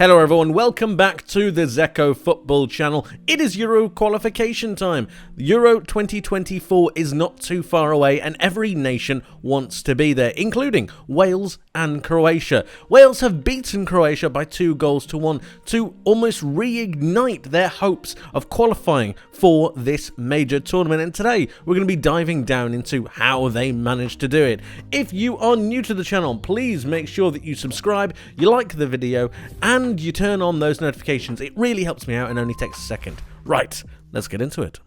Hello everyone, welcome back to the Zekko football channel. It is Euro qualification time. Euro 2024 is not too far away and every nation wants to be there, including Wales and Croatia. Wales have beaten Croatia by 2-1 to almost reignite their hopes of qualifying for this major tournament. And today we're going to be diving down into how they managed to do it. If you are new to the channel, please make sure that you subscribe, you like the video, and you turn on those notifications. It really helps me out and only takes a second. Right, let's get into it.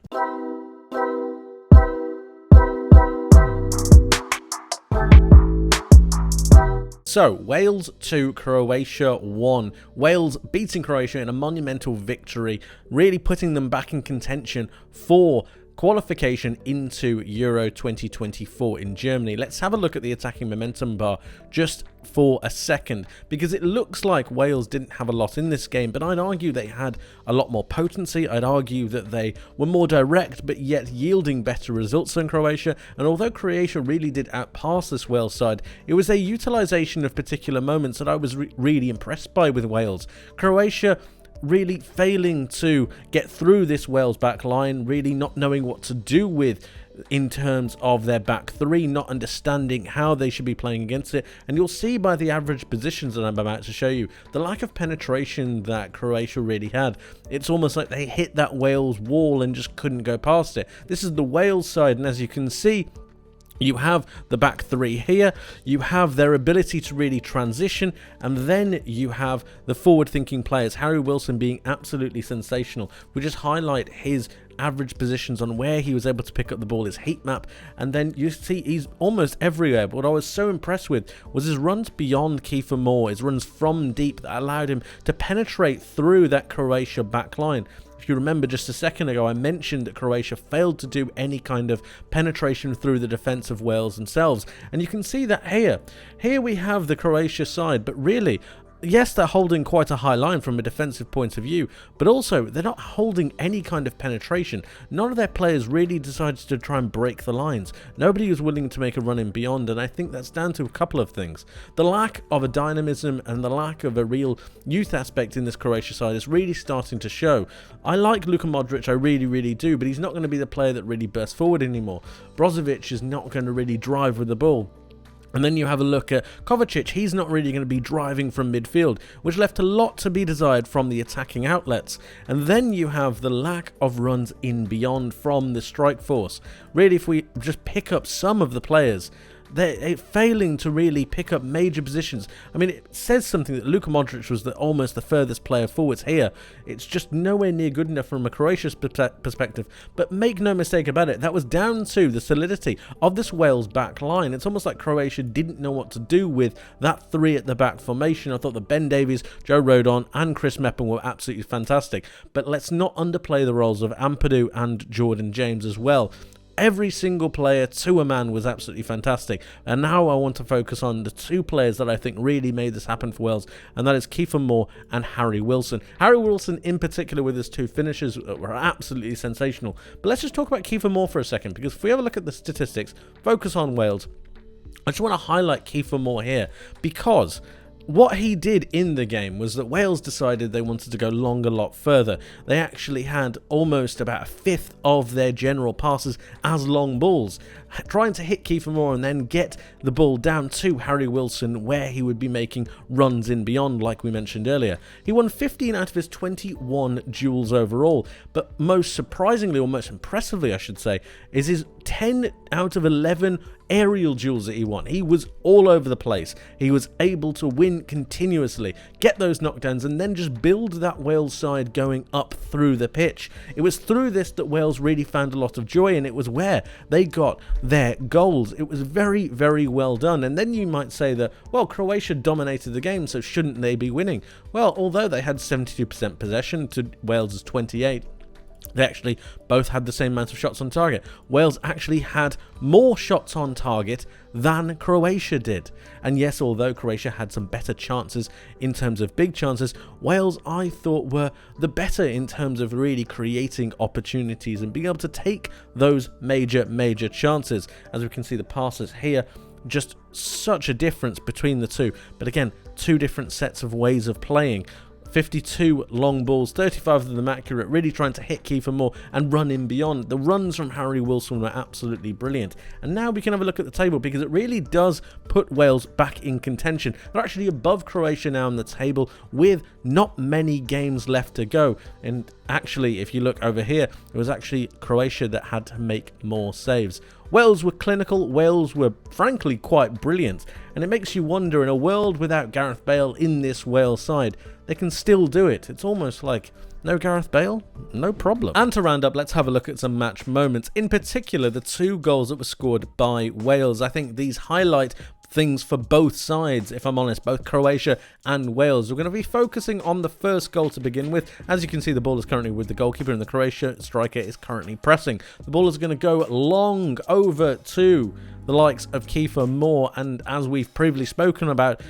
So, Wales 2, Croatia 1. Wales beating Croatia in a monumental victory, really putting them back in contention for qualification into Euro 2024 in Germany. Let's have a look at the attacking momentum bar just for a second, because it looks like Wales didn't have a lot in this game, but I'd argue they had a lot more potency. I'd argue that they were more direct, but yet yielding better results than Croatia. And although Croatia really did outpass this Wales side, it was a utilisation of particular moments that I was really impressed by with Wales. Croatia really failing to get through this Wales back line, really not knowing what to do with in terms of their back three, not understanding how they should be playing against it. And you'll see by the average positions that I'm about to show you the lack of penetration that Croatia really had. It's almost like they hit that Wales wall and just couldn't go past it. This is the Wales side, and as you can see, you have the back three here, you have their ability to really transition, and then you have the forward-thinking players, Harry Wilson being absolutely sensational. We just highlight his average positions on where he was able to pick up the ball, his heat map, and then you see he's almost everywhere. But what I was so impressed with was his runs beyond Kiefer Moore, his runs from deep that allowed him to penetrate through that Croatia back line. If you remember just a second ago, I mentioned that Croatia failed to do any kind of penetration through the defence of Wales themselves. And you can see that here. Here we have the Croatia side, but really, yes, they're holding quite a high line from a defensive point of view, but also they're not holding any kind of penetration. None of their players really decided to try and break the lines. Nobody was willing to make a run in beyond, and I think that's down to a couple of things. The lack of a dynamism and the lack of a real youth aspect in this Croatia side is really starting to show. I like Luka Modric, I really do, but he's not going to be the player that really bursts forward anymore. Brozovic is not going to really drive with the ball. And then you have a look at Kovacic. He's not really going to be driving from midfield, which left a lot to be desired from the attacking outlets. And then you have the lack of runs in beyond from the strike force. Really, if we just pick up some of the players, they're failing to really pick up major positions. I mean, it says something that Luka Modric was almost the furthest player forwards here. It's just nowhere near good enough from a Croatia's perspective. But make no mistake about it, that was down to the solidity of this Wales back line. It's almost like Croatia didn't know what to do with that three at the back formation. I thought that Ben Davies, Joe Rodon and Chris Meppen were absolutely fantastic. But let's not underplay the roles of Ampadu and Jordan James as well. Every single player to a man was absolutely fantastic. And now I want to focus on the two players that I think really made this happen for Wales, and that is Kiefer Moore and Harry Wilson. Harry Wilson in particular with his two finishes were absolutely sensational. But let's just talk about Kiefer Moore for a second, because if we have a look at the statistics, focus on Wales, I just want to highlight Kiefer Moore here, because what he did in the game was that Wales decided they wanted to go long a lot further. They actually had almost about a fifth of their general passes as long balls, trying to hit Kiefer Moore and then get the ball down to Harry Wilson, where he would be making runs in beyond, like we mentioned earlier. He won 15 out of his 21 duels overall, but most surprisingly, or most impressively I should say, is his 10 out of 11 aerial duels that he won. He was all over the place. He was able to win continuously, get those knockdowns, and then just build that Wales side going up through the pitch. It was through this that Wales really found a lot of joy, and it was where they got their goals. It was very well done. And then you might say that, well, Croatia dominated the game, so shouldn't they be winning? Well, although they had 72% possession to Wales's 28%, they actually both had the same amount of shots on target. Wales actually had more shots on target than Croatia did. And yes, although Croatia had some better chances in terms of big chances, Wales, I thought, were the better in terms of really creating opportunities and being able to take those major chances. As we can see, the passes here, just such a difference between the two. But again, two different sets of ways of playing. 52 long balls, 35 of them accurate, really trying to hit Kiefer Moore and run in beyond. The runs from Harry Wilson were absolutely brilliant. And now we can have a look at the table, because it really does put Wales back in contention. They're actually above Croatia now on the table with not many games left to go. And actually, if you look over here, it was actually Croatia that had to make more saves. Wales were clinical, Wales were frankly quite brilliant, and it makes you wonder, in a world without Gareth Bale in this Wales side, they can still do it. It's almost like, no Gareth Bale? No problem. And to round up, let's have a look at some match moments, in particular the 2 goals that were scored by Wales. I think these highlight things for both sides, if I'm honest, both Croatia and Wales. We're going to be focusing on the first goal to begin with. As you can see, the ball is currently with the goalkeeper, and the Croatia striker is currently pressing. The ball is going to go long over to the likes of Kiefer Moore, and as we've previously spoken about,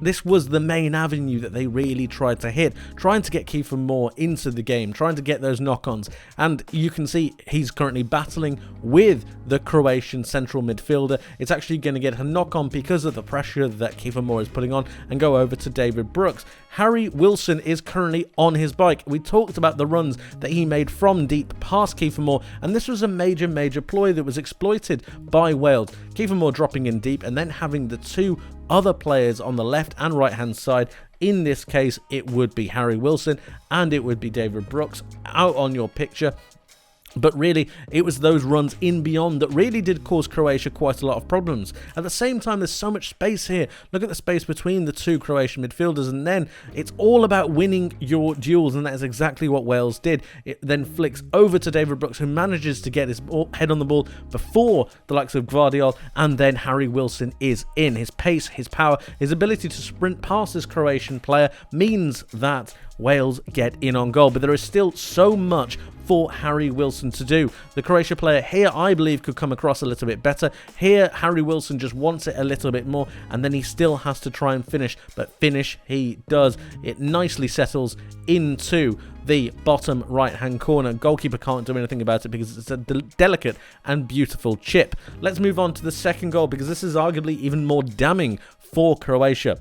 this was the main avenue that they really tried to hit, trying to get Kiefer Moore into the game, trying to get those knock-ons, and you can see he's currently battling with the Croatian central midfielder. It's actually going to get a knock-on because of the pressure that Kiefer Moore is putting on, and go over to David Brooks. Harry Wilson is currently on his bike. We talked about the runs that he made from deep past Kiefer Moore, and this was a major ploy that was exploited by Wales. Kiefer Moore dropping in deep, and then having the 2 other players on the left and right hand side. In this case, it would be Harry Wilson and it would be David Brooks out on your picture. But really, it was those runs in beyond that really did cause Croatia quite a lot of problems. At the same time, there's so much space here. Look at the space between the 2 Croatian midfielders, and then it's all about winning your duels, and that is exactly what Wales did. It then flicks over to David Brooks, who manages to get his head on the ball before the likes of Gvardiol, and then Harry Wilson is in. His pace, his power, his ability to sprint past this Croatian player means that Wales get in on goal, but there is still so much for Harry Wilson to do. The Croatia player here, I believe, could come across a little bit better. Here, Harry Wilson just wants it a little bit more, and then he still has to try and finish, but finish he does. It nicely settles into the bottom right-hand corner. Goalkeeper can't do anything about it because it's a delicate and beautiful chip. Let's move on to the second goal, because this is arguably even more damning for Croatia.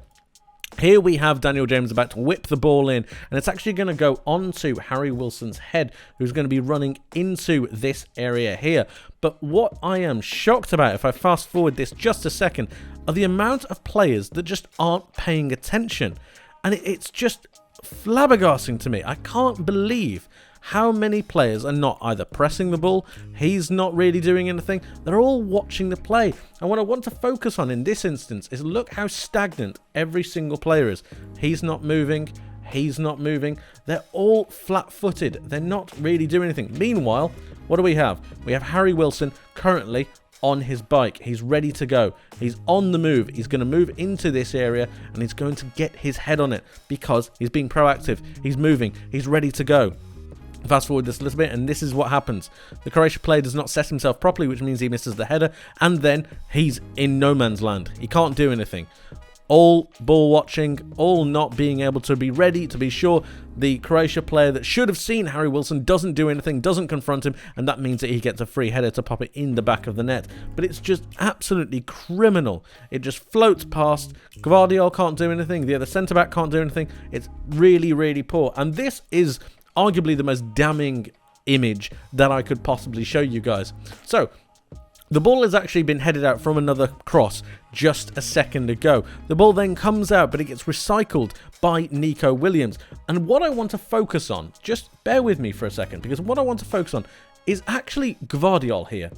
Here we have Daniel James about to whip the ball in, and it's actually going to go onto Harry Wilson's head, who's going to be running into this area here. But what I am shocked about, if I fast forward this just a second, are the amount of players that just aren't paying attention. And it's just flabbergasting to me. I can't believe how many players are not either pressing the ball, he's not really doing anything, they're all watching the play. And what I want to focus on in this instance is look how stagnant every single player is. He's not moving, he's not moving, they're all flat-footed, they're not really doing anything. Meanwhile, what do we have? We have Harry Wilson currently on his bike. He's ready to go. He's on the move. He's going to move into this area, and he's going to get his head on it because he's being proactive. He's moving. He's ready to go. Fast forward this a little bit, and this is what happens. The Croatia player does not set himself properly, which means he misses the header, and then he's in no man's land. He can't do anything. All ball watching, all not being able to be ready to be sure. The Croatia player that should have seen Harry Wilson doesn't do anything, doesn't confront him, and that means that he gets a free header to pop it in the back of the net. But it's just absolutely criminal. It just floats past. Gvardiol can't do anything. The other centre-back can't do anything. It's really poor. And this is arguably the most damning image that I could possibly show you guys. So, the ball has actually been headed out from another cross just a second ago. The ball then comes out, but it gets recycled by Nico Williams. And what I want to focus on, just bear with me for a second, because what I want to focus on is actually Gvardiol here.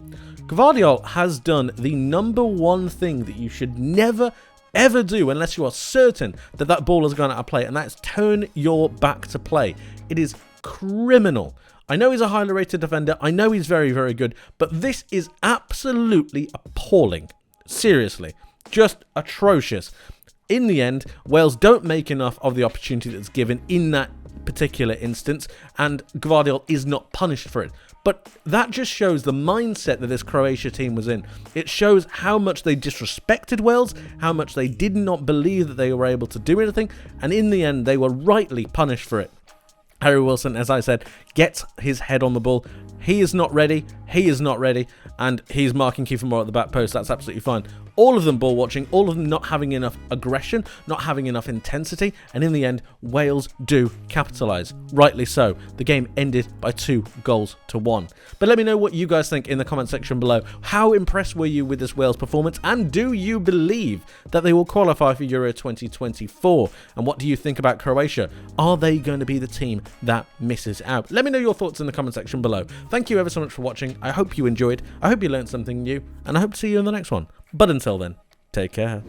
Gvardiol has done the #1 thing that you should never ever do unless you are certain that that ball has gone out of play, and that's turn your back to play. It is criminal. I know he's a highly rated defender. I know he's very good, but this is absolutely appalling. Seriously, just atrocious. In the end, Wales don't make enough of the opportunity that's given in that particular instance, and Gvardiol is not punished for it. But that just shows the mindset that this Croatia team was in. It shows how much they disrespected Wales, how much they did not believe that they were able to do anything, and in the end, they were rightly punished for it. Harry Wilson, as I said, gets his head on the ball. He is not ready, and he's marking Kiefer Moore at the back post. That's absolutely fine. all of them ball watching, all of them not having enough aggression, not having enough intensity, and in the end, Wales do capitalise. Rightly so. The game ended by 2-1. But let me know what you guys think in the comment section below. How impressed were you with this Wales performance, and do you believe that they will qualify for Euro 2024? And what do you think about Croatia? Are they going to be the team that misses out? Let me know your thoughts in the comment section below. Thank you ever so much for watching. I hope you enjoyed. I hope you learned something new, and I hope to see you in the next one. But until then, take care.